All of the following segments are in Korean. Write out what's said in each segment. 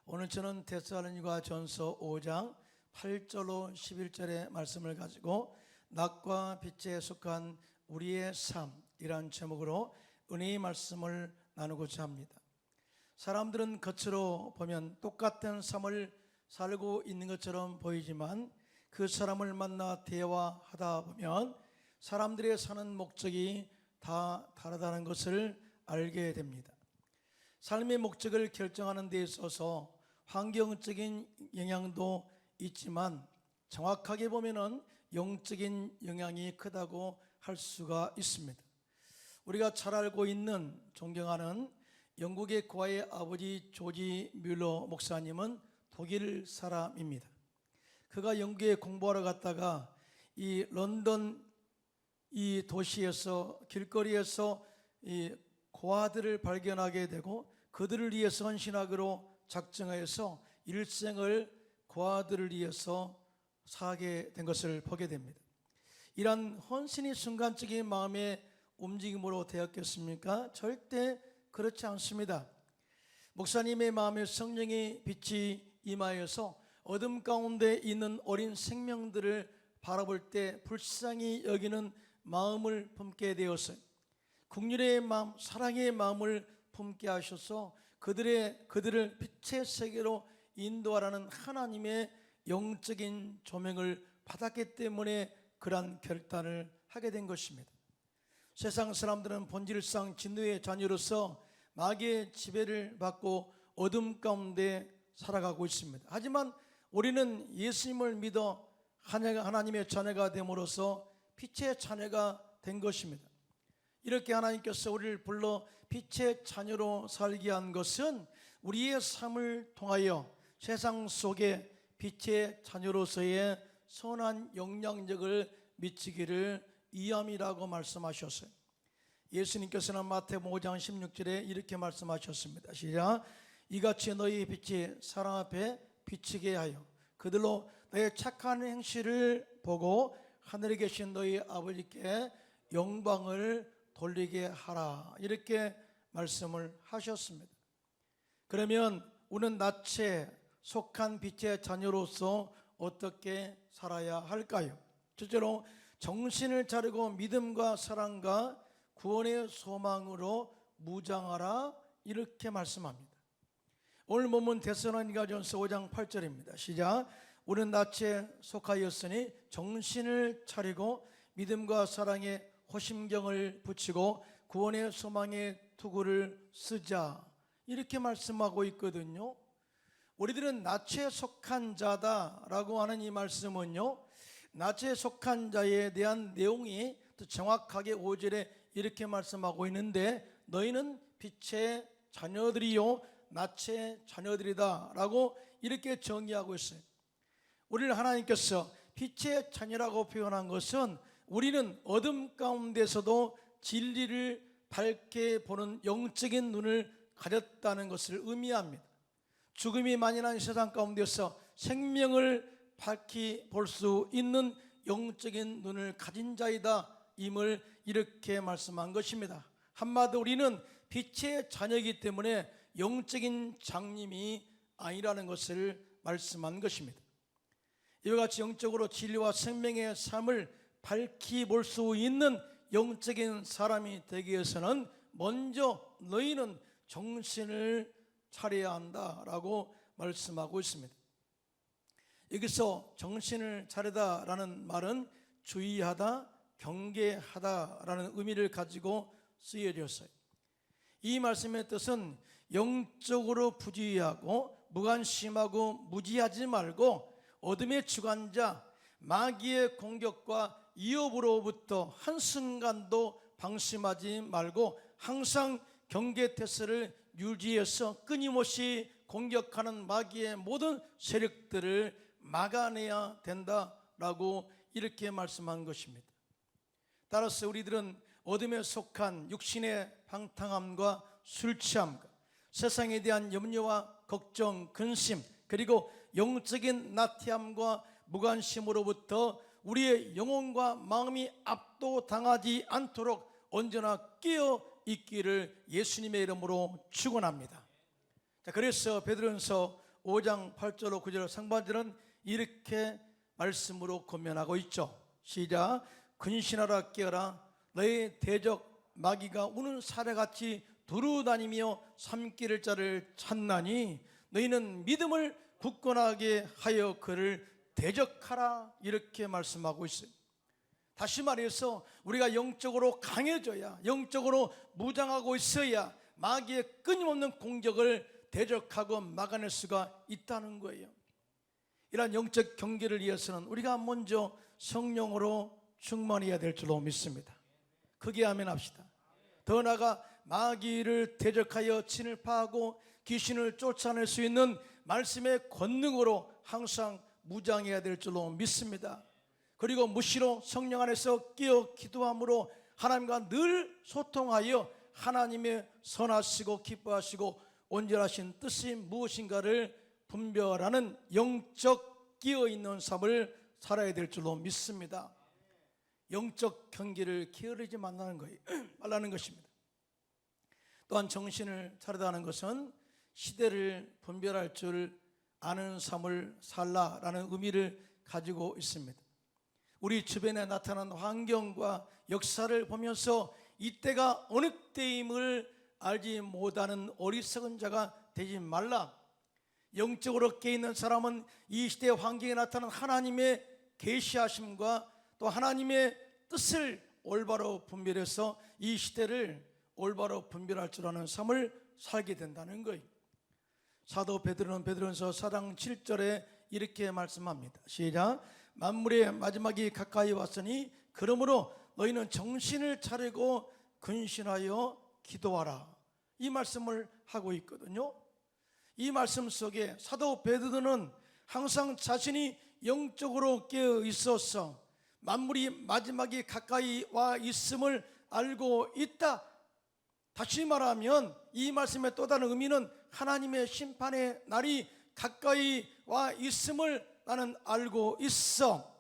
오늘 저는 데살로니가 전서 5장 8절로 11절의 말씀을 가지고 낮과 빛에 속한 우리의 삶이란 제목으로 은혜의 말씀을 나누고자 합니다. 사람들은 겉으로 보면 똑같은 삶을 살고 있는 것처럼 보이지만 그 사람을 만나 대화하다 보면 사람들의 사는 목적이 다 다르다는 것을 알게 됩니다. 삶의 목적을 결정하는 데 있어서 환경적인 영향도 있지만 정확하게 보면은 영적인 영향이 크다고 할 수가 있습니다. 우리가 잘 알고 있는 존경하는 영국의 고아의 아버지 조지 뮬러 목사님은 독일 사람입니다. 그가 영국에 공부하러 갔다가 이 런던 이 도시에서 길거리에서 이 고아들을 발견하게 되고 그들을 위해서 헌신하기로 작정하여서 일생을 고아들을 위해서 사게 된 것을 보게 됩니다. 이러한 헌신이 순간적인 마음의 움직임으로 되었겠습니까? 절대 그렇지 않습니다. 목사님의 마음에 성령의 빛이 임하여서 어둠 가운데 있는 어린 생명들을 바라볼 때 불쌍히 여기는 마음을 품게 되었어요. 긍휼의 마음, 사랑의 마음을 품게 하셔서 그들을 빛의 세계로 인도하라는 하나님의 영적인 조명을 받았기 때문에 그러한 결단을 하게 된 것입니다. 세상 사람들은 본질상 진노의 자녀로서 마귀의 지배를 받고 어둠 가운데 살아가고 있습니다. 하지만 우리는 예수님을 믿어 하나님의 자녀가 됨으로써 빛의 자녀가 된 것입니다. 이렇게 하나님께서 우리를 불러 빛의 자녀로 살게 한 것은 우리의 삶을 통하여 세상 속에 빛의 자녀로서의 선한 영향력을 미치기를 위함이라고 말씀하셨어요. 예수님께서는 마태복음 5장 16절에 이렇게 말씀하셨습니다. 시작. 이같이 너희 빛이 사람 앞에 비치게 하여 그들로 너의 착한 행실을 보고 하늘에 계신 너희 아버지께 영광을 돌리게 하라, 이렇게 말씀을 하셨습니다. 그러면 우리는 낯에 속한 빛의 자녀로서 어떻게 살아야 할까요? 첫째로 정신을 차리고 믿음과 사랑과 구원의 소망으로 무장하라, 이렇게 말씀합니다. 오늘 본문 데살로니가전서 5장 8절입니다. 시작. 우리는 낯에 속하였으니 정신을 차리고 믿음과 사랑에 호심경을 붙이고 구원의 소망의 투구를 쓰자, 이렇게 말씀하고 있거든요. 우리들은 낯에 속한 자다라고 하는 이 말씀은요, 낯에 속한 자에 대한 내용이 더 정확하게 5절에 이렇게 말씀하고 있는데 너희는 빛의 자녀들이요 낯의 자녀들이다 라고 이렇게 정의하고 있어요. 우리를 하나님께서 빛의 자녀라고 표현한 것은 우리는 어둠 가운데서도 진리를 밝게 보는 영적인 눈을 가졌다는 것을 의미합니다. 죽음이 만연한 세상 가운데서 생명을 밝히 볼 수 있는 영적인 눈을 가진 자이다 임을 이렇게 말씀한 것입니다. 한마디로 우리는 빛의 자녀이기 때문에 영적인 장님이 아니라는 것을 말씀한 것입니다. 이와 같이 영적으로 진리와 생명의 삶을 밝히 볼 수 있는 영적인 사람이 되기 위해서는 먼저 너희는 정신을 차려야 한다라고 말씀하고 있습니다. 여기서 정신을 차리다라는 말은 주의하다, 경계하다라는 의미를 가지고 쓰여졌어요. 이 말씀의 뜻은 영적으로 부주의하고 무관심하고 무지하지 말고 어둠의 주관자 마귀의 공격과 위협으로부터 한순간도 방심하지 말고 항상 경계태세를 유지해서 끊임없이 공격하는 마귀의 모든 세력들을 막아내야 된다라고 이렇게 말씀한 것입니다. 따라서 우리들은 어둠에 속한 육신의 방탕함과 술 취함과 세상에 대한 염려와 걱정, 근심, 그리고 영적인 나태함과 무관심으로부터 우리의 영혼과 마음이 압도당하지 않도록 언제나 깨어 있기를 예수님의 이름으로 축원합니다. 자, 그래서 베드로전서 5장 8절로 9절 상반절은 이렇게 말씀으로 권면하고 있죠. 시작. 근신하라 깨어라 너의 대적 마귀가 우는 사자같이 두루다니며 삼킬 자를 찾나니 너희는 믿음을 굳건하게 하여 그를 대적하라 이렇게 말씀하고 있어요. 다시 말해서 우리가 영적으로 강해져야, 영적으로 무장하고 있어야 마귀의 끊임없는 공격을 대적하고 막아낼 수가 있다는 거예요. 이러한 영적 경계를 위해서는 우리가 먼저 성령으로 충만해야 될 줄로 믿습니다. 크게 아멘합시다. 더 나아가 마귀를 대적하여 진을파하고 귀신을 쫓아낼 수 있는 말씀의 권능으로 항상 무장해야 될 줄로 믿습니다. 그리고 무시로 성령 안에서 깨어 기도함으로 하나님과 늘 소통하여 하나님의 선하시고 기뻐하시고 온전하신 뜻이 무엇인가를 분별하는 영적 깨어있는 삶을 살아야 될 줄로 믿습니다. 영적 경계를 게으르지 말라는 것입니다. 또한 정신을 차리다 하는 것은 시대를 분별할 줄 아는 삶을 살라라는 의미를 가지고 있습니다. 우리 주변에 나타난 환경과 역사를 보면서 이때가 어느 때임을 알지 못하는 어리석은 자가 되지 말라. 영적으로 깨있는 사람은 이 시대의 환경에 나타난 하나님의 계시하심과 또 하나님의 뜻을 올바로 분별해서 이 시대를 올바로 분별할 줄 아는 삶을 살게 된다는 거예요. 사도 베드로는 베드로전서 4장 7절에 이렇게 말씀합니다. 시작. 만물의 마지막이 가까이 왔으니 그러므로 너희는 정신을 차리고 근신하여 기도하라. 이 말씀을 하고 있거든요. 이 말씀 속에 사도 베드로는 항상 자신이 영적으로 깨어 있어서 만물이 마지막이 가까이 와 있음을 알고 있다. 다시 말하면 이 말씀의 또 다른 의미는 하나님의 심판의 날이 가까이 와 있음을 나는 알고 있어.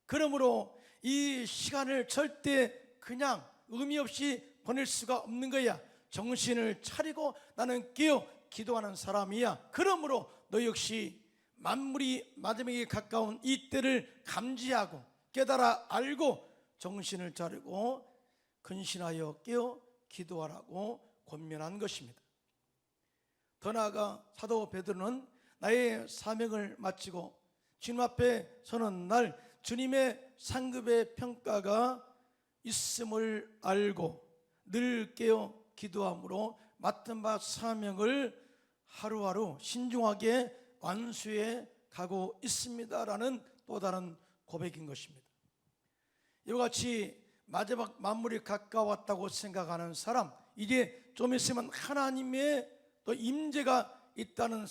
그러므로 이 시간을 절대 그냥 의미 없이 보낼 수가 없는 거야. 정신을 차리고 나는 깨어 기도하는 사람이야. 그러므로 너 역시 만물이 마지막에 가까운 이 때를 감지하고 깨달아 알고 정신을 차리고 근신하여 깨어 기도하라고 권면한 것입니다. 더 나아가 사도 베드로는 나의 사명을 마치고 주님 앞에 서는 날 주님의 상급의 평가가 있음을 알고 늘 깨어 기도함으로 맡은 바 사명을 하루하루 신중하게 완수해 가고 있습니다라는 또 다른 고백인 것입니다. 이와 같이 마지막 만물이 가까웠다고 생각하는 사람, 이제 좀 있으면 하나님의 또 임재가 있다는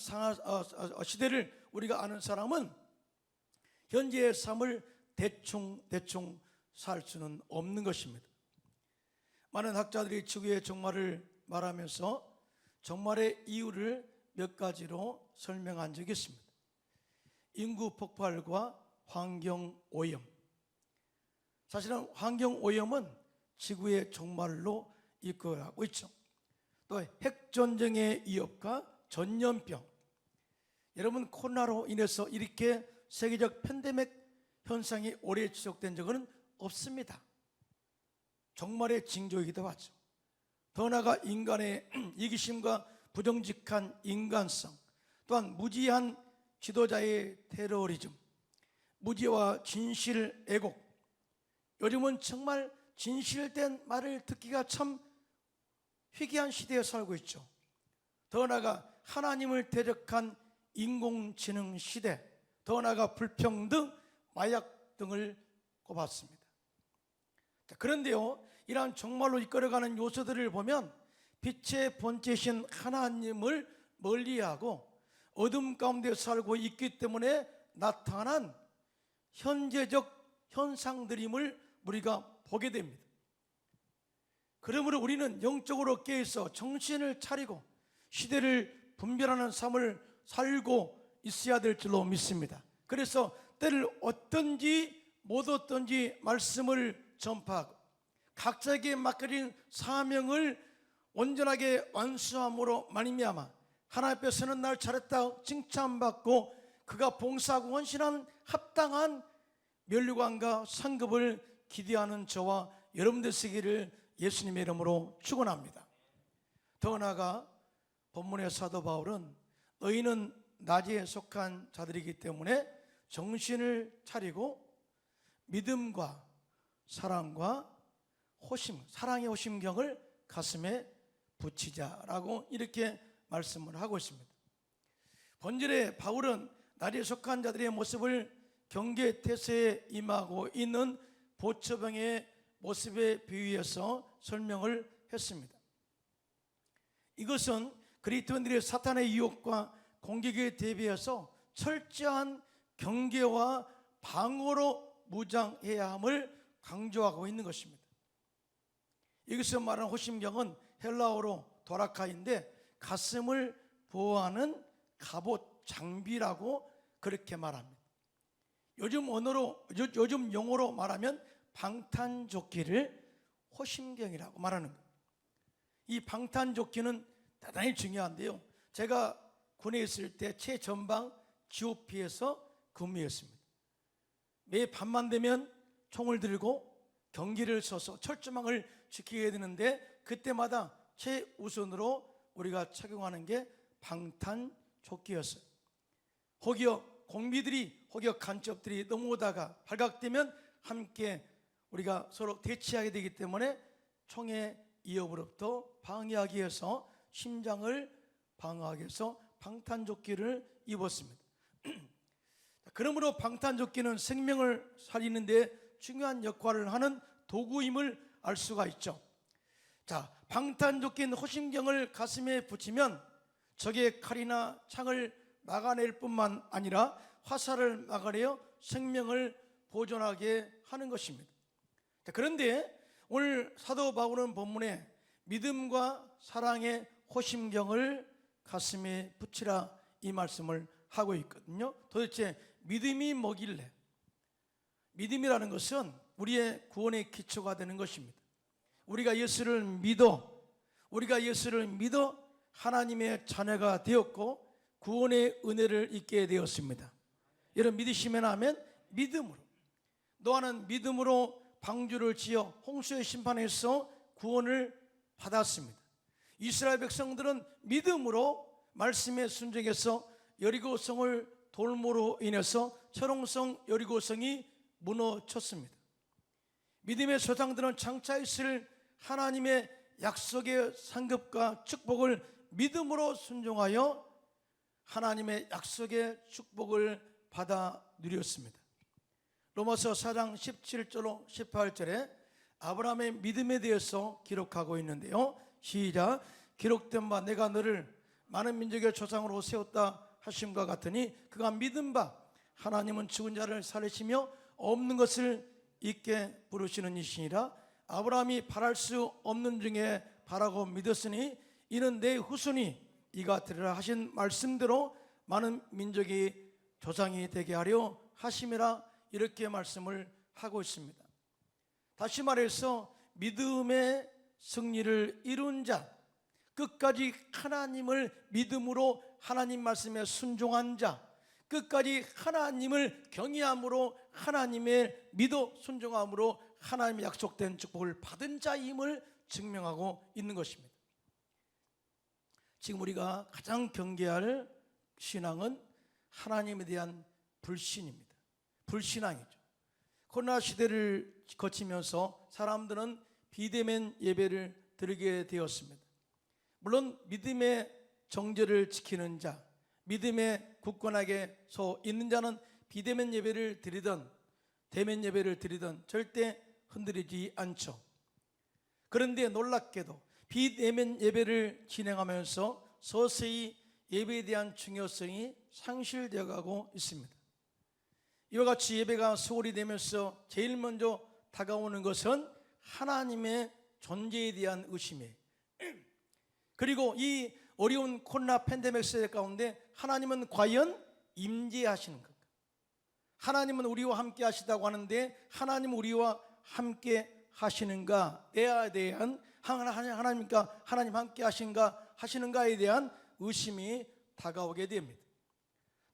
시대를 우리가 아는 사람은 현재의 삶을 대충 살 수는 없는 것입니다. 많은 학자들이 지구의 종말을 말하면서 종말의 이유를 몇 가지로 설명한 적이 있습니다. 인구 폭발과 환경 오염. 사실은 환경 오염은 지구의 종말로 이끌어가고 있죠. 또 핵전쟁의 위협과 전염병. 여러분, 코로나로 인해서 이렇게 세계적 팬데믹 현상이 오래 지속된 적은 없습니다. 종말의 징조이기도 하죠. 더 나아가 인간의 이기심과 부정직한 인간성, 또한 무지한 지도자의 테러리즘, 무지와 진실 애곡. 요즘은 정말 진실된 말을 듣기가 참 희귀한 시대에 살고 있죠. 더 나아가 하나님을 대적한 인공지능 시대, 더 나아가 불평등, 마약 등을 꼽았습니다. 그런데요, 이러한 종말로 이끌어가는 요소들을 보면 빛의 본체신 하나님을 멀리하고 어둠 가운데 살고 있기 때문에 나타난 현재적 현상들임을 우리가 보게 됩니다. 그러므로 우리는 영적으로 깨어서 정신을 차리고 시대를 분별하는 삶을 살고 있어야 될 줄로 믿습니다. 그래서 때를 어떤지 못 어떤지 말씀을 전파하고 각자에게 맡겨진 사명을 온전하게 완수함으로 말미암아 하나님 앞에서는 날 잘했다 칭찬받고 그가 봉사하고 헌신한 합당한 면류관과 상급을 기대하는 저와 여러분들 되시기를 예수님의 이름으로 축원합니다. 더 나아가 본문의 사도 바울은 너희는 낮에 속한 자들이기 때문에 정신을 차리고 믿음과 사랑과 호심, 사랑의 호심경을 가슴에 붙이자라고 이렇게 말씀을 하고 있습니다. 본절에 바울은 낮에 속한 자들의 모습을 경계태세에 임하고 있는 보초병의 모습에 비유해서 설명을 했습니다. 이것은 그리스도인들의 사탄의 유혹과 공격에 대비해서 철저한 경계와 방어로 무장해야 함을 강조하고 있는 것입니다. 여기서 말하는 호심경은 헬라어로 도라카인데 가슴을 보호하는 갑옷 장비라고 그렇게 말합니다. 요즘 용어로 말하면 방탄조끼를 호심경이라고 말하는 거예요. 이 방탄조끼는 대단히 중요한데요, 제가 군에 있을 때 최전방 GOP에서 근무했습니다. 매 밤만 되면 총을 들고 경기를 서서 철조망을 지키게 되는데 그때마다 최우선으로 우리가 착용하는 게 방탄조끼였어요. 혹여 공비들이, 혹여 간첩들이 넘어오다가 발각되면 함께 우리가 서로 대치하게 되기 때문에 총의 위협으로부터 방해하기 위해서, 심장을 방어하기 위해서 방탄조끼를 입었습니다. 그러므로 방탄조끼는 생명을 살리는 데 중요한 역할을 하는 도구임을 알 수가 있죠. 자, 방탄조끼인 호심경을 가슴에 붙이면 적의 칼이나 창을 막아낼 뿐만 아니라 화살을 막아내어 생명을 보존하게 하는 것입니다. 자, 그런데 오늘 사도 바울은 본문에 믿음과 사랑의 호심경을 가슴에 붙이라 이 말씀을 하고 있거든요. 도대체 믿음이 뭐길래? 믿음이라는 것은 우리의 구원의 기초가 되는 것입니다. 우리가 예수를 믿어 하나님의 자녀가 되었고 구원의 은혜를 입게 되었습니다. 여러분 믿으시면 하면 믿음으로, 노아는 믿음으로 방주를 지어 홍수의 심판에서 구원을 받았습니다. 이스라엘 백성들은 믿음으로 말씀에 순종해서 여리고성을 돌무로 인해서 철옹성 여리고성이 무너졌습니다. 믿음의 조상들은 장차 있을 하나님의 약속의 상급과 축복을 믿음으로 순종하여 하나님의 약속의 축복을 받아 누렸습니다. 로마서 4장 17절로 18절에 아브라함의 믿음에 대해서 기록하고 있는데요, 시작. 기록된 바 내가 너를 많은 민족의 조상으로 세웠다 하심과 같으니 그가 믿은 바 하나님은 죽은 자를 살리시며 없는 것을 있게 부르시는 이시니라. 아브라함이 바랄 수 없는 중에 바라고 믿었으니 이는 내 후손이 이가 되리라 하신 말씀대로 많은 민족이 조상이 되게 하려 하심이라, 이렇게 말씀을 하고 있습니다. 다시 말해서 믿음의 승리를 이룬 자, 끝까지 하나님을 믿음으로 하나님 말씀에 순종한 자, 끝까지 하나님을 경외함으로 하나님의 믿어 순종함으로 하나님의 약속된 축복을 받은 자임을 증명하고 있는 것입니다. 지금 우리가 가장 경계할 신앙은 하나님에 대한 불신입니다. 불신앙이죠. 코로나 시대를 거치면서 사람들은 비대면 예배를 드리게 되었습니다. 물론 믿음의 정죄를 지키는 자, 믿음의 굳건하게 서 있는 자는 비대면 예배를 드리든 대면 예배를 드리든 절대 흔들리지 않죠. 그런데 놀랍게도 비대면 예배를 진행하면서 서서히 예배에 대한 중요성이 상실되어 가고 있습니다. 이와 같이 예배가 소홀히 되면서 제일 먼저 다가오는 것은 하나님의 존재에 대한 의심이에요. 그리고 이 어려운 코로나 팬데믹 시대 가운데 하나님은 과연 임재하시는 건가? 하나님은 우리와 함께 하시다고 하는데 하나님은 우리와 함께 하시는가에 대한 하나님 함께 하시는가에 대한 의심이 다가오게 됩니다.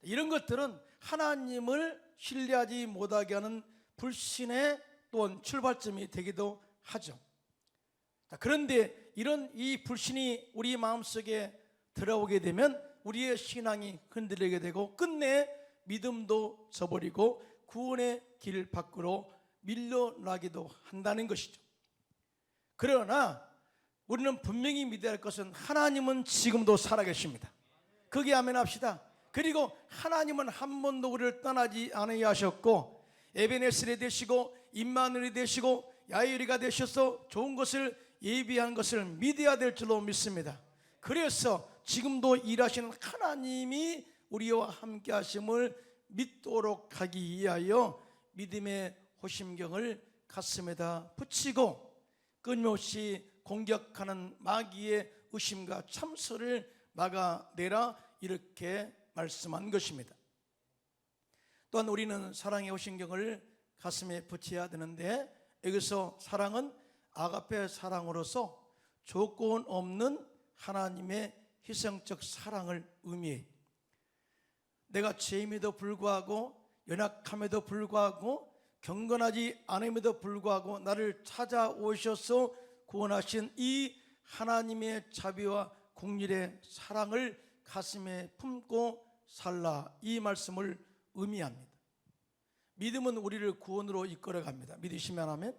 이런 것들은 하나님을 신뢰하지 못하게 하는 불신의 또한 출발점이 되기도 하죠. 그런데 이런 이 불신이 우리 마음속에 들어오게 되면 우리의 신앙이 흔들리게 되고 끝내 믿음도 저버리고 구원의 길 밖으로 밀려나기도 한다는 것이죠. 그러나 우리는 분명히 믿어야 할 것은 하나님은 지금도 살아계십니다. 거기에 아멘합시다. 그리고 하나님은 한 번도 우리를 떠나지 아니하셨고 에베네셀이 되시고 임마누엘이 되시고 야이르가 되셔서 좋은 것을 예비한 것을 믿어야 될 줄로 믿습니다. 그래서 지금도 일하시는 하나님이 우리와 함께 하심을 믿도록 하기 위하여 믿음의 호심경을 가슴에다 붙이고 끊임없이 공격하는 마귀의 의심과 참소를 막아내라, 이렇게 말씀한 것입니다. 또한 우리는 사랑의 호심경을 가슴에 붙여야 되는데, 여기서 사랑은 아가페 사랑으로서 조건 없는 하나님의 희생적 사랑을 의미해요. 내가 죄임에도 불구하고 연약함에도 불구하고 경건하지 않음에도 불구하고 나를 찾아오셔서 구원하신 이 하나님의 자비와 긍휼의 사랑을 가슴에 품고 살라, 이 말씀을 의미합니다. 믿음은 우리를 구원으로 이끌어갑니다. 믿으시면 하면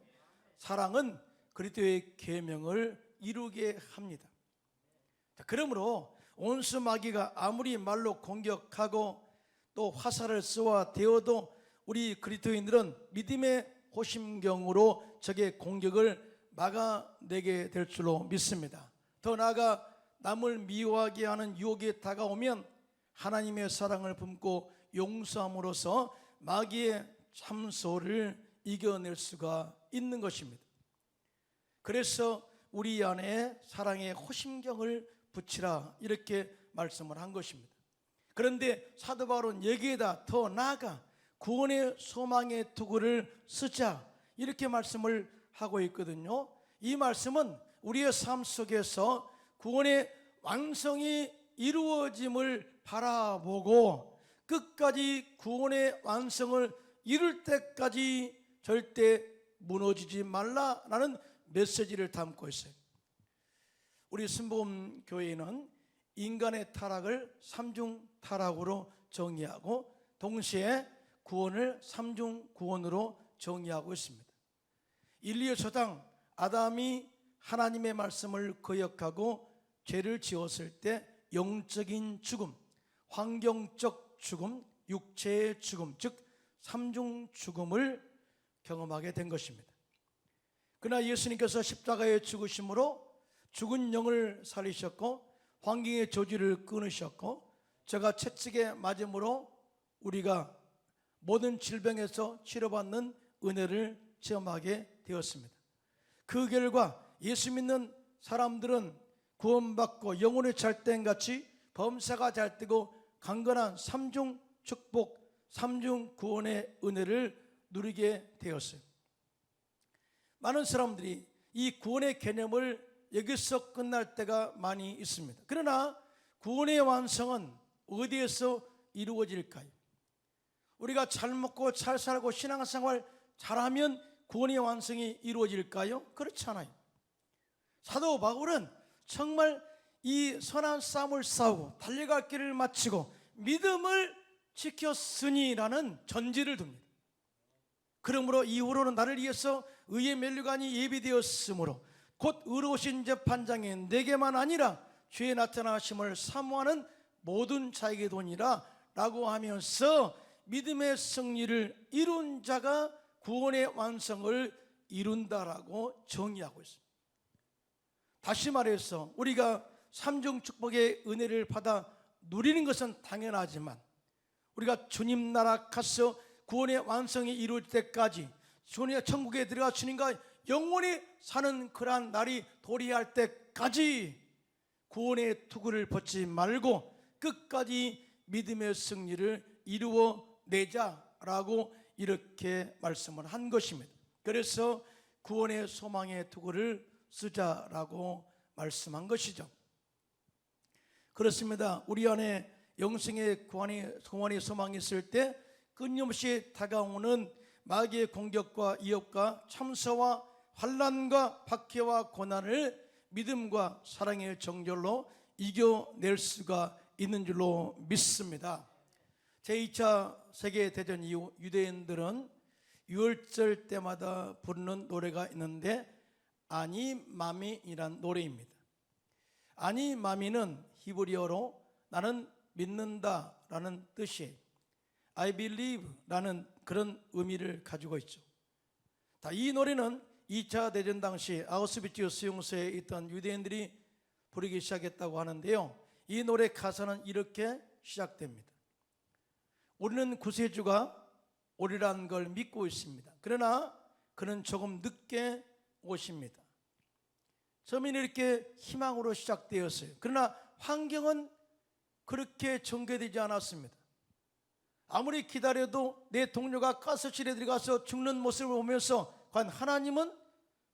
사랑은 그리스도의 계명을 이루게 합니다. 그러므로 온수 마귀가 아무리 말로 공격하고 또 화살을 쏘아 대어도 우리 그리스도인들은 믿음의 호심경으로 적의 공격을 막아내게 될 줄로 믿습니다. 더 나아가 남을 미워하게 하는 유혹이 다가오면 하나님의 사랑을 품고 용서함으로써 마귀의 참소를 이겨낼 수가 있는 것입니다. 그래서 우리 안에 사랑의 호심경을 붙이라, 이렇게 말씀을 한 것입니다. 그런데 사도 바울은 여기에다 더 나아가 구원의 소망의 투구를 쓰자, 이렇게 말씀을 하고 있거든요. 이 말씀은 우리의 삶 속에서 구원의 완성이 이루어짐을 바라보고 끝까지 구원의 완성을 이룰 때까지 절대 무너지지 말라라는 메시지를 담고 있어요. 우리 순복음 교회는 인간의 타락을 삼중 타락으로 정의하고 동시에 구원을 삼중 구원으로 정의하고 있습니다. 인류의 초당 아담이 하나님의 말씀을 거역하고 죄를 지었을 때 영적인 죽음, 환경적 죽음, 육체의 죽음, 즉 삼중 죽음을 경험하게 된 것입니다. 그러나 예수님께서 십자가에 죽으심으로 죽은 영을 살리셨고 환경의 저주를 끊으셨고 제가 채찍에 맞음으로 우리가 모든 질병에서 치료받는 은혜를 체험하게 되었습니다. 그 결과 예수 믿는 사람들은 구원받고 영혼의 잘됨같이 범사가 잘되고 강건한 삼중 축복, 삼중 구원의 은혜를 누리게 되었어요. 많은 사람들이 이 구원의 개념을 여기서 끝날 때가 많이 있습니다. 그러나 구원의 완성은 어디에서 이루어질까요? 우리가 잘 먹고 잘 살고 신앙생활 잘하면 구원의 완성이 이루어질까요? 그렇지 않아요. 사도 바울은 정말 이 선한 싸움을 싸우고 달려갈 길을 마치고 믿음을 지켰으니라는 전제를 둡니다. 그러므로 이후로는 나를 위해서 의의 면류관이 예비되었으므로 곧 의로우신 재판장이 내게만 아니라 주의 나타나심을 사모하는 모든 자에게 도니라 라고 하면서 믿음의 승리를 이룬 자가 구원의 완성을 이룬다라고 정의하고 있습니다. 다시 말해서 우리가 삼중 축복의 은혜를 받아 누리는 것은 당연하지만 우리가 주님 나라 가서 구원의 완성이 이루어질 때까지 주님의 천국에 들어가 주님과 영원히 사는 그러한 날이 도래할 때까지 구원의 투구를 벗지 말고 끝까지 믿음의 승리를 이루어내자라고 이렇게 말씀을 한 것입니다. 그래서 구원의 소망의 투구를 쓰자라고 말씀한 것이죠. 그렇습니다. 우리 안에 영생의 소원이 소망이 있을 때 끊임없이 다가오는 마귀의 공격과 위협과 참사와 환난과 박해와 고난을 믿음과 사랑의 정결로 이겨낼 수가 있는 줄로 믿습니다. 제2차 세계대전 이후 유대인들은 유월절 때마다 부르는 노래가 있는데 아니마미이란 노래입니다. 아니마미는 히브리어로 나는 믿는다라는 뜻이에요. I believe라는 그런 의미를 가지고 있죠. 이 노래는 2차 대전 당시 아우슈비츠 수용소에 있던 유대인들이 부르기 시작했다고 하는데요, 이 노래 가사는 이렇게 시작됩니다. 우리는 구세주가 오리라는 걸 믿고 있습니다. 그러나 그는 조금 늦게 오십니다. 처음에는 이렇게 희망으로 시작되었어요. 그러나 환경은 그렇게 전개되지 않았습니다. 아무리 기다려도 내 동료가 가스실에 들어가서 죽는 모습을 보면서 과연 하나님은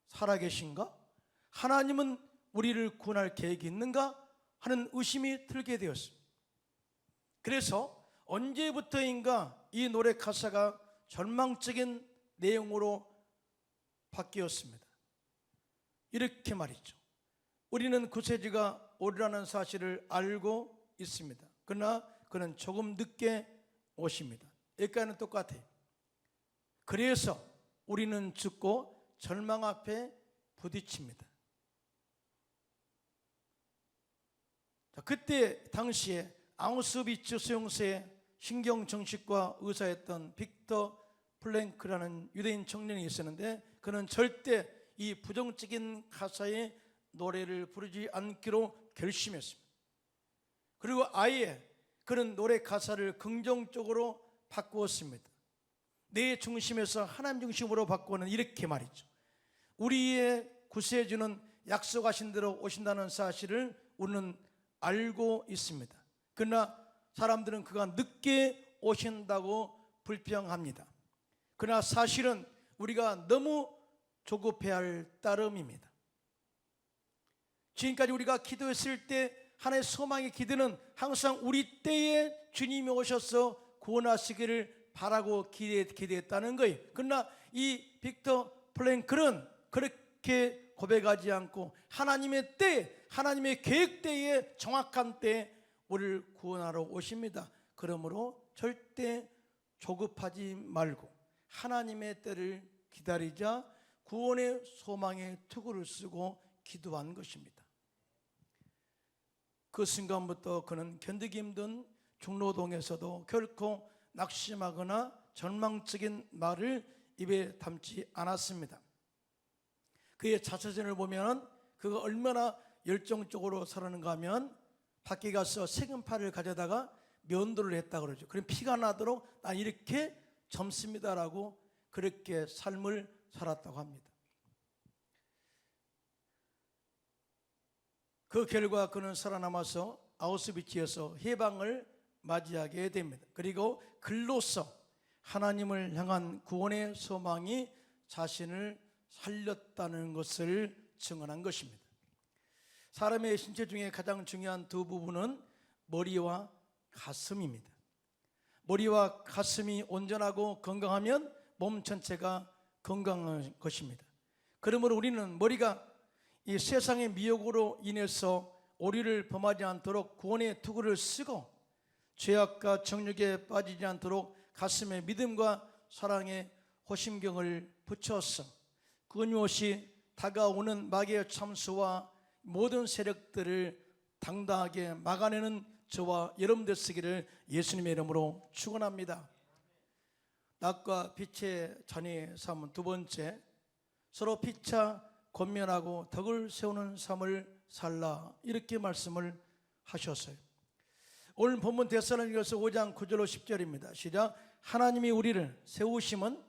살아계신가? 하나님은 우리를 구원할 계획이 있는가? 하는 의심이 들게 되었습니다. 그래서 언제부터인가 이 노래 가사가 절망적인 내용으로 바뀌었습니다. 이렇게 말이죠. 우리는 구세주가 오리라는 사실을 알고 있습니다. 그러나 그는 조금 늦게 오십니다. 여기까지는 똑같아요. 그래서 우리는 죽고 절망 앞에 부딪힙니다. 그때 당시에 아우슈비츠 수용소에 신경정신과 의사였던 빅터 플랭크라는 유대인 청년이 있었는데 그는 절대 이 부정적인 가사의 노래를 부르지 않기로 결심했습니다. 그리고 아예 그는 노래 가사를 긍정적으로 바꾸었습니다. 내 중심에서 하나님 중심으로 바꾸는 이렇게 말이죠. 우리의 구세주는 약속하신 대로 오신다는 사실을 우리는 알고 있습니다. 그러나 사람들은 그가 늦게 오신다고 불평합니다. 그러나 사실은 우리가 너무 조급해할 따름입니다. 지금까지 우리가 기도했을 때 하나의 소망의 기도는 항상 우리 때에 주님이 오셔서 구원하시기를 바라고 기대했다는 거예요. 그러나 이 빅터 플랭클은 그렇게 고백하지 않고 하나님의 때, 하나님의 계획대에 정확한 때에 우리를 구원하러 오십니다. 그러므로 절대 조급하지 말고 하나님의 때를 기다리자 구원의 소망의 투구를 쓰고 기도한 것입니다. 그 순간부터 그는 견디기 힘든 중로동에서도 결코 낙심하거나 절망적인 말을 입에 담지 않았습니다. 그의 자서전을 보면 그가 얼마나 열정적으로 살았는가 하면 밖에 가서 세금파를 가져다가 면도를 했다 그러죠. 그럼 피가 나도록 난 이렇게 젊습니다라고 그렇게 삶을 살았다고 합니다. 그 결과 그는 살아남아서 아우슈비츠에서 해방을 맞이하게 됩니다. 그리고 글로써 하나님을 향한 구원의 소망이 자신을 살렸다는 것을 증언한 것입니다. 사람의 신체 중에 가장 중요한 두 부분은 머리와 가슴입니다. 머리와 가슴이 온전하고 건강하면 몸 전체가 건강한 것입니다. 그러므로 우리는 머리가 이 세상의 미혹으로 인해서 오류를 범하지 않도록 구원의 투구를 쓰고 죄악과 정욕에 빠지지 않도록 가슴에 믿음과 사랑의 호심경을 붙여서 끊임없이 다가오는 마귀의 참수와 모든 세력들을 당당하게 막아내는 저와 여러분 되시기를 예수님의 이름으로 축원합니다. 낮과 빛의 자녀의 삶은 두 번째, 서로 피차 권면하고 덕을 세우는 삶을 살라, 이렇게 말씀을 하셨어요. 오늘 본문 데살로니가서 5장 9절로 10절입니다. 시작. 하나님이 우리를 세우심은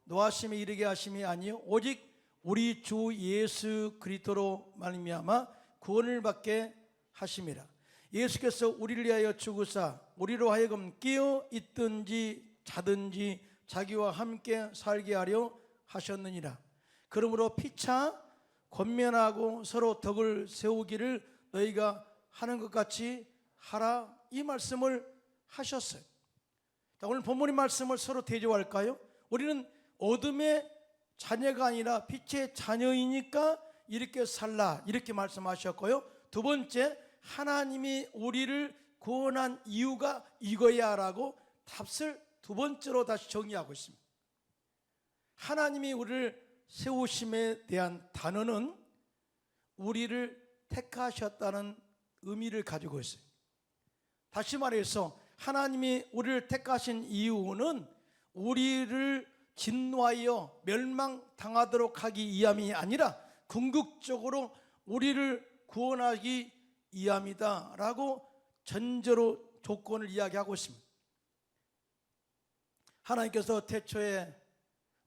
노하심에 이르게 하심이 아니요 오직 우리 주 예수 그리스도로 말미암아 구원을 받게 하심이라. 예수께서 우리를 위하여 죽으사 우리로 하여금 깨어 있든지 자든지 자기와 함께 살게 하려 하셨느니라. 그러므로 피차 권면하고 서로 덕을 세우기를 너희가 하는 것 같이 하라, 이 말씀을 하셨어요. 자, 오늘 본문의 말씀을 서로 대조할까요? 우리는 어둠의 자녀가 아니라 빛의 자녀이니까 이렇게 살라, 이렇게 말씀하셨고요. 두 번째, 하나님이 우리를 구원한 이유가 이거야 라고 답을 두 번째로 다시 정의하고 있습니다. 하나님이 우리를 세우심에 대한 단어는 우리를 택하셨다는 의미를 가지고 있어요. 다시 말해서 하나님이 우리를 택하신 이유는 우리를 진노하여 멸망당하도록 하기 위함이 아니라 궁극적으로 우리를 구원하기 위함이다 라고 전제로 조건을 이야기하고 있습니다. 하나님께서 태초에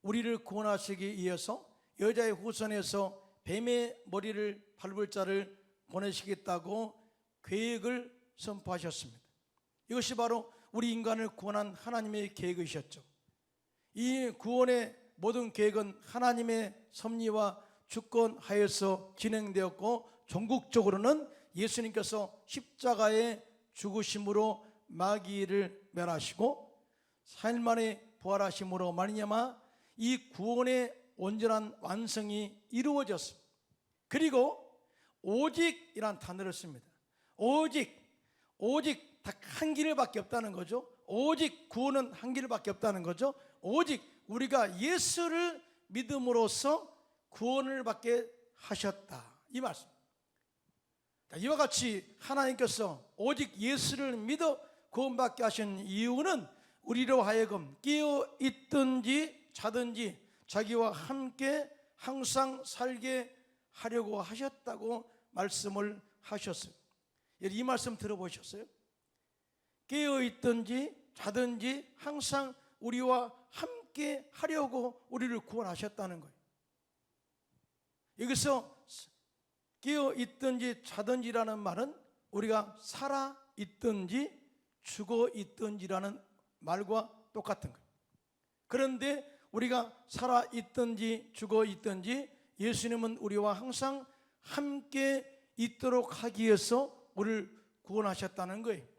우리를 구원하시기 위해서 여자의 후손에서 뱀의 머리를 밟을 자를 보내시겠다고 계획을 선포하셨습니다. 이것이 바로 우리 인간을 구원한 하나님의 계획이셨죠. 이 구원의 모든 계획은 하나님의 섭리와 주권하에서 진행되었고, 전국적으로는 예수님께서 십자가에 죽으심으로 마귀를 멸하시고 4일 만에 부활하심으로 말미암아 이 구원의 온전한 완성이 이루어졌습니다. 그리고 오직이란 단어를 씁니다. 오직 딱 한 길밖에 없다는 거죠. 오직 구원은 한 길밖에 없다는 거죠. 오직 우리가 예수를 믿음으로써 구원을 받게 하셨다, 이 말씀. 이와 같이 하나님께서 오직 예수를 믿어 구원받게 하신 이유는 우리로 하여금 깨어 있든지 자든지 자기와 함께 항상 살게 하려고 하셨다고 말씀을 하셨어요. 이 말씀 들어보셨어요? 깨어 있든지 자든지 항상 우리와 함께 하려고 우리를 구원하셨다는 거예요. 여기서 깨어 있든지 자든지라는 말은 우리가 살아 있든지 죽어 있든지라는 말과 똑같은 거예요. 그런데 우리가 살아 있든지 죽어 있든지 예수님은 우리와 항상 함께 있도록 하기 위해서 우리를 구원하셨다는 거예요.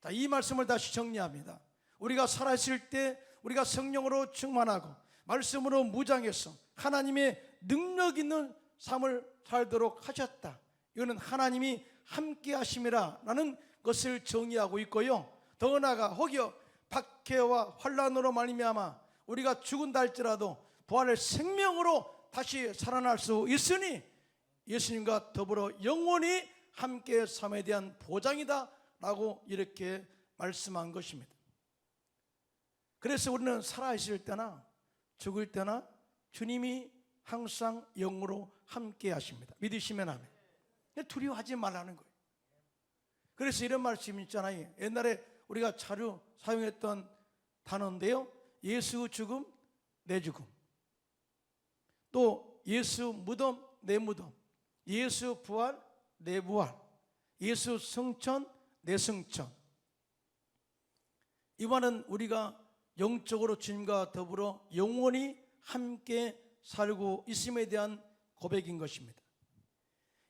자, 이 말씀을 다시 정리합니다. 우리가 살아있을 때 우리가 성령으로 충만하고 말씀으로 무장해서 하나님의 능력 있는 삶을 살도록 하셨다. 이거는 하나님이 함께 하심이라 라는 것을 정의하고 있고요. 더 나아가 혹여 박해와 환난으로 말미암아 우리가 죽은다 할지라도 부활의 생명으로 다시 살아날 수 있으니 예수님과 더불어 영원히 함께 삶에 대한 보장이다 라고 이렇게 말씀한 것입니다. 그래서 우리는 살아있을 때나 죽을 때나 주님이 항상 영으로 함께 하십니다. 믿으시면 아멘. 두려워하지 말라는 거예요. 그래서 이런 말씀이 있잖아요. 옛날에 우리가 자주 사용했던 단어인데요, 예수 죽음 내 죽음, 또 예수 무덤 내 무덤, 예수 부활 내 부활, 예수 승천 내 승천. 이 말은 우리가 영적으로 주님과 더불어 영원히 함께 살고 있음에 대한 고백인 것입니다.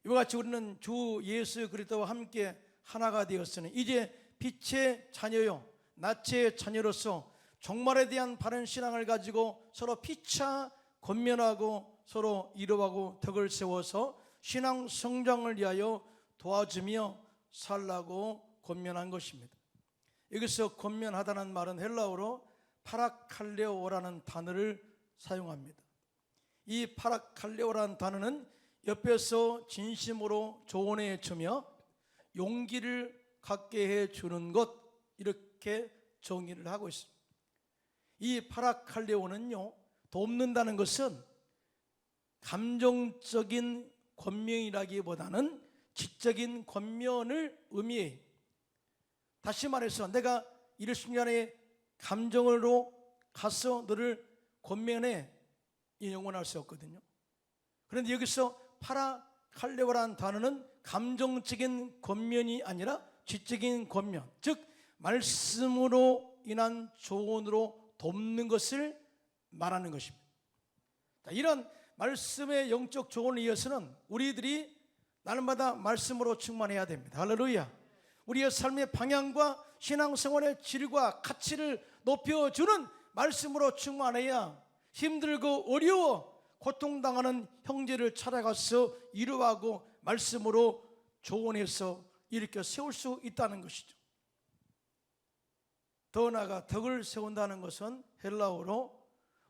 이와 같이 우리는 주 예수 그리스도와 함께 하나가 되었으니 이제 빛의 자녀요 낯의 자녀로서 종말에 대한 바른 신앙을 가지고 서로 피차 권면하고 서로 위로하고 덕을 세워서 신앙 성장을 위하여 도와주며 살라고 권면한 것입니다. 여기서 권면하다는 말은 헬라어로 파라칼레오라는 단어를 사용합니다. 이 파라칼레오라는 단어는 옆에서 진심으로 조언해 주며 용기를 갖게 해 주는 것, 이렇게 정의를 하고 있습니다. 이 파라칼레오는요, 돕는다는 것은 감정적인 권면이라기보다는 지적인 권면을 의미해요. 다시 말해서 내가 이럴 순간에 감정으로 가서 너를 권면해, 이 영원할 수 없거든요. 그런데 여기서 파라칼레오라는 단어는 감정적인 권면이 아니라 지적인 권면, 즉 말씀으로 인한 조언으로 돕는 것을 말하는 것입니다. 이런 말씀의 영적 조언을 위해서는 우리들이 날마다 말씀으로 충만해야 됩니다. 할렐루야. 우리의 삶의 방향과 신앙생활의 질과 가치를 높여주는 말씀으로 충만해야 힘들고 어려워 고통당하는 형제를 찾아가서 위로하고 말씀으로 조언해서 일으켜 세울 수 있다는 것이죠. 더 나아가 덕을 세운다는 것은 헬라어로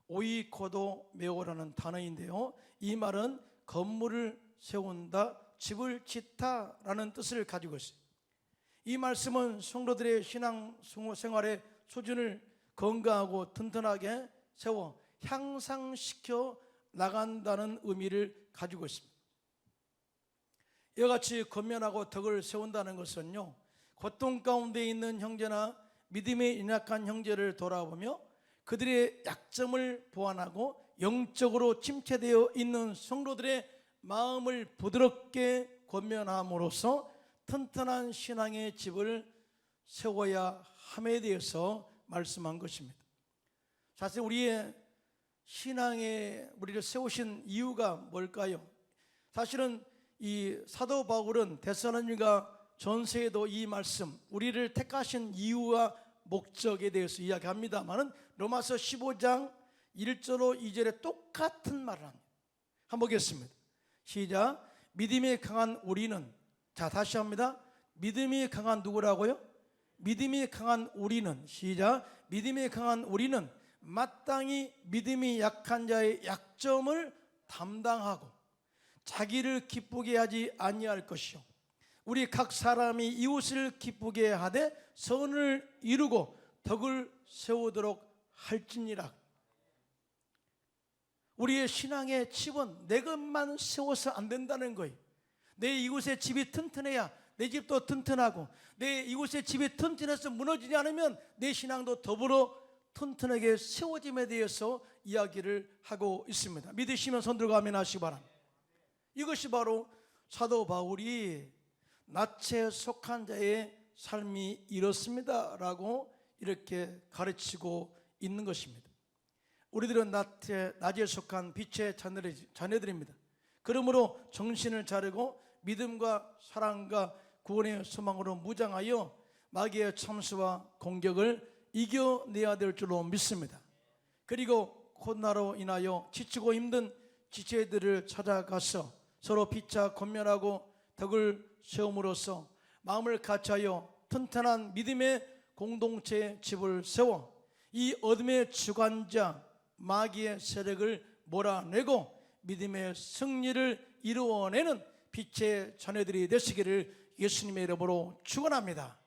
오이코도 메오라는 단어인데요, 이 말은 건물을 세운다, 집을 짓다라는 뜻을 가지고 있어요. 이 말씀은 성도들의 신앙생활의 수준을 건강하고 튼튼하게 세워 향상시켜 나간다는 의미를 가지고 있습니다. 이와 같이 권면하고 덕을 세운다는 것은요, 고통 가운데 있는 형제나 믿음에 연약한 형제를 돌아보며 그들의 약점을 보완하고 영적으로 침체되어 있는 성도들의 마음을 부드럽게 권면함으로써 튼튼한 신앙의 집을 세워야 함에 대해서 말씀한 것입니다. 사실 우리의 신앙의 우리를 세우신 이유가 뭘까요? 사실은 이 사도 바울은 데살로니가 전서에도 이 말씀, 우리를 택하신 이유와 목적에 대해서 이야기합니다만은 로마서 15장 1절로 2절에 똑같은 말을 합니다. 한번 보겠습니다. 시작. 믿음이 강한 우리는, 자 다시 합니다. 믿음이 강한 누구라고요? 믿음이 강한 우리는, 시작. 믿음이 강한 우리는 마땅히 믿음이 약한 자의 약점을 담당하고 자기를 기쁘게 하지 아니할 것이요, 우리 각 사람이 이웃을 기쁘게 하되 선을 이루고 덕을 세우도록 할지니라. 우리의 신앙의 집은 내 것만 세워서 안 된다는 거예요. 내 이웃의 집이 튼튼해야 내 집도 튼튼하고, 내 이웃의 집이 튼튼해서 무너지지 않으면 내 신앙도 더불어 튼튼하게 세워짐에 대해서 이야기를 하고 있습니다. 믿으시면 손 들고 아멘 하시기 바랍니다. 이것이 바로 사도 바울이 낯에 속한 자의 삶이 이렇습니다 라고 이렇게 가르치고 있는 것입니다. 우리들은 낮에 속한 빛의 자녀들입니다. 그러므로 정신을 차리고 믿음과 사랑과 구원의 소망으로 무장하여 마귀의 참수와 공격을 이겨내야 될 줄로 믿습니다. 그리고 코로나로 인하여 지치고 힘든 지체들을 찾아가서 서로 피차 권면하고 덕을 세움으로써 마음을 같이하여 튼튼한 믿음의 공동체의 집을 세워 이 어둠의 주관자 마귀의 세력을 몰아내고 믿음의 승리를 이루어내는 빛의 자녀들이 되시기를 예수님의 이름으로 축원합니다.